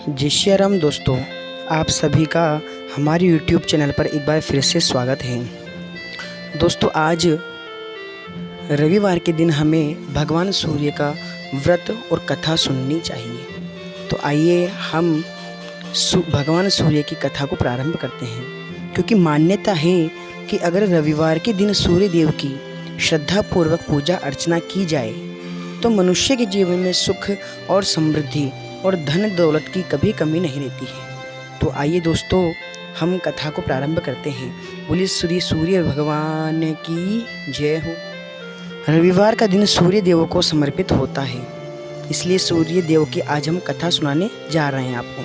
जय श्री राम दोस्तों, आप सभी का हमारे YouTube चैनल पर एक बार फिर से स्वागत है। दोस्तों, आज रविवार के दिन हमें भगवान सूर्य का व्रत और कथा सुननी चाहिए। तो आइए हम भगवान सूर्य की कथा को प्रारंभ करते हैं, क्योंकि मान्यता है कि अगर रविवार के दिन सूर्य देव की श्रद्धापूर्वक पूजा अर्चना की जाए तो मनुष्य के जीवन में सुख और समृद्धि और धन दौलत की कभी कमी नहीं रहती है। तो आइए दोस्तों, हम कथा को प्रारंभ करते हैं। बोलिए श्री सूर्य भगवान की जय हो। रविवार का दिन सूर्य देव को समर्पित होता है, इसलिए सूर्य देव की आज हम कथा सुनाने जा रहे हैं आपको।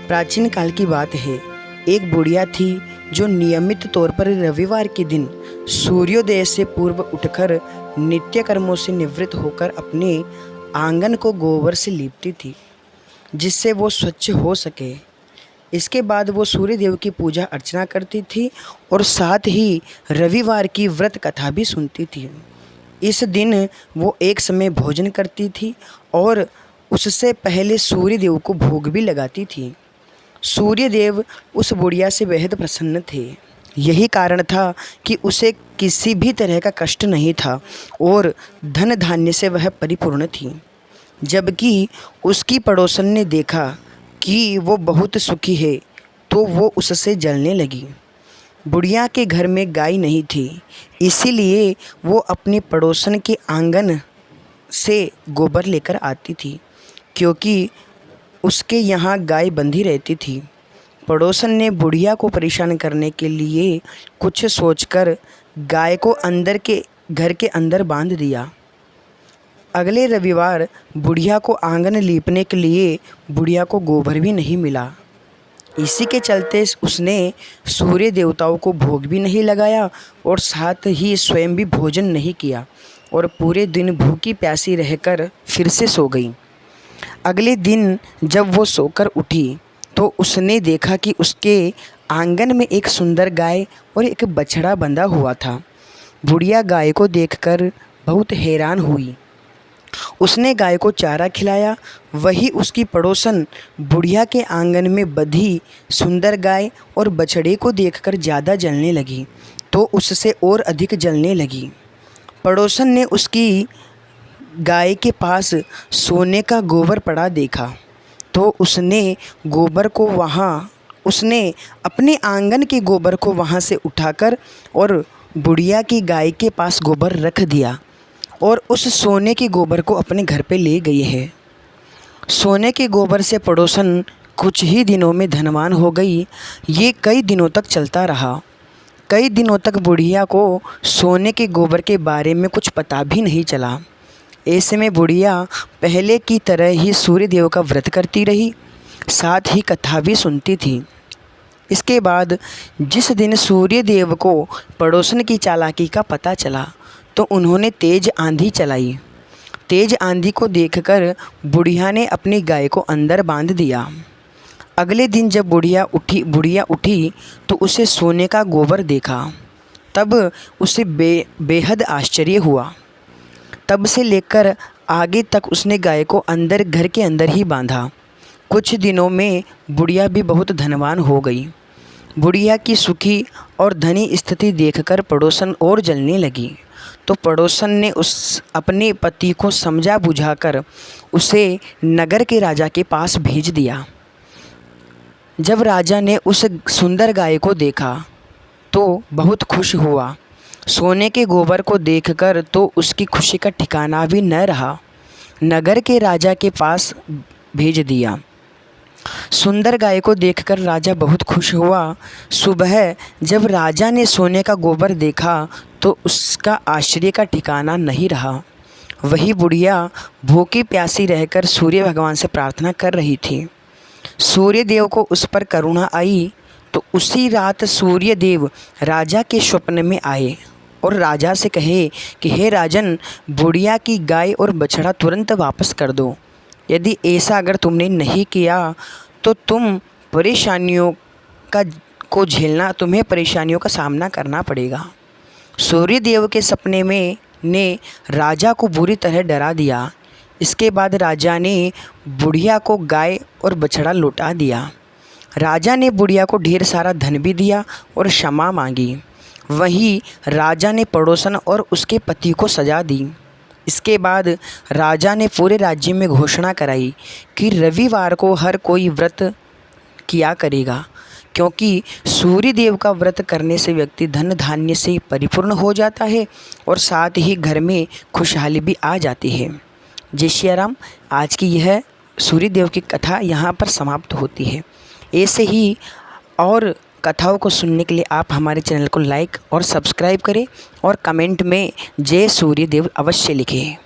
प्राचीन काल की बात है, एक बुढ़िया थी जो नियमित तौर पर रविवार के दिन सूर्योदय से पूर्व उठकर नित्य कर्मों से निवृत्त होकर अपने आंगन को गोबर से लीपती थी, जिससे वो स्वच्छ हो सके। इसके बाद वो सूर्य देव की पूजा अर्चना करती थी और साथ ही रविवार की व्रत कथा भी सुनती थी। इस दिन वो एक समय भोजन करती थी और उससे पहले सूर्य देव को भोग भी लगाती थी। सूर्य देव उस बुढ़िया से बेहद प्रसन्न थे। यही कारण था कि उसे किसी भी तरह का कष्ट नहीं था और धन धान्य से वह परिपूर्ण थी। जबकि उसकी पड़ोसन ने देखा कि वो बहुत सुखी है तो वो उससे जलने लगी। बुढ़िया के घर में गाय नहीं थी, इसीलिए वो अपने पड़ोसन के आंगन से गोबर लेकर आती थी, क्योंकि उसके यहाँ गाय बंधी रहती थी। पड़ोसन ने बुढ़िया को परेशान करने के लिए कुछ सोचकर गाय को घर के अंदर बांध दिया। अगले रविवार बुढ़िया को आंगन लीपने के लिए बुढ़िया को गोबर भी नहीं मिला। इसी के चलते उसने सूर्य देवताओं को भोग भी नहीं लगाया और साथ ही स्वयं भी भोजन नहीं किया और पूरे दिन भूखी प्यासी रहकर फिर से सो गई। अगले दिन जब वो सोकर उठी तो उसने देखा कि उसके आंगन में एक सुंदर गाय और एक बछड़ा बंधा हुआ था। बुढ़िया गाय को देखकर बहुत हैरान हुई। उसने गाय को चारा खिलाया। वही उसकी पड़ोसन बुढ़िया के आंगन में बंधी सुंदर गाय और बछड़े को देखकर ज़्यादा जलने लगी तो उससे और अधिक जलने लगी। पड़ोसन ने उसकी गाय के पास सोने का गोबर पड़ा देखा तो उसने अपने आंगन के गोबर को वहाँ से उठाकर और बुढ़िया की गाय के पास गोबर रख दिया और उस सोने के गोबर को अपने घर पे ले गई है। सोने के गोबर से पड़ोसन कुछ ही दिनों में धनवान हो गई। ये कई दिनों तक चलता रहा। कई दिनों तक बुढ़िया को सोने के गोबर के बारे में कुछ पता भी नहीं चला। ऐसे में बुढ़िया पहले की तरह ही सूर्य देव का व्रत करती रही, साथ ही कथा भी सुनती थी। इसके बाद जिस दिन सूर्य देव को पड़ोसन की चालाकी का पता चला तो उन्होंने तेज आंधी चलाई। तेज आंधी को देखकर बुढ़िया ने अपनी गाय को अंदर बांध दिया। अगले दिन जब बुढ़िया उठी तो उसे सोने का गोबर देखा। तब उसे बेहद आश्चर्य हुआ। तब से लेकर आगे तक उसने गाय को घर के अंदर ही बांधा। कुछ दिनों में बुढ़िया भी बहुत धनवान हो गई। बुढ़िया की सुखी और धनी स्थिति देखकर पड़ोसन और जलने लगी तो पड़ोसन ने अपने पति को समझा बुझाकर उसे नगर के राजा के पास भेज दिया। जब राजा ने उस सुंदर गाय को देखा तो बहुत खुश हुआ। सोने के गोबर को देखकर तो उसकी खुशी का ठिकाना भी न रहा। नगर के राजा के पास भेज दिया। सुंदर गाय को देखकर राजा बहुत खुश हुआ। सुबह जब राजा ने सोने का गोबर देखा तो उसका आश्चर्य का ठिकाना नहीं रहा। वही बुढ़िया भूखी प्यासी रहकर सूर्य भगवान से प्रार्थना कर रही थी। सूर्य देव को उस पर करुणा आई तो उसी रात सूर्य देव राजा के स्वप्न में आए और राजा से कहे कि हे राजन, बुढ़िया की गाय और बछड़ा तुरंत वापस कर दो। यदि ऐसा अगर तुमने नहीं किया तो तुम्हें परेशानियों का सामना करना पड़ेगा। सूर्य देव के सपने में ने राजा को बुरी तरह डरा दिया। इसके बाद राजा ने बुढ़िया को गाय और बछड़ा लौटा दिया। राजा ने बुढ़िया को ढेर सारा धन भी दिया और क्षमा मांगी। वहीं राजा ने पड़ोसन और उसके पति को सजा दी। इसके बाद राजा ने पूरे राज्य में घोषणा कराई कि रविवार को हर कोई व्रत किया करेगा, क्योंकि सूर्य देव का व्रत करने से व्यक्ति धन धान्य से परिपूर्ण हो जाता है और साथ ही घर में खुशहाली भी आ जाती है। जय श्री राम। आज की यह सूर्य देव की कथा यहाँ पर समाप्त होती है। ऐसे ही और कथाओं को सुनने के लिए आप हमारे चैनल को लाइक और सब्सक्राइब करें और कमेंट में जय सूर्य देव अवश्य लिखें।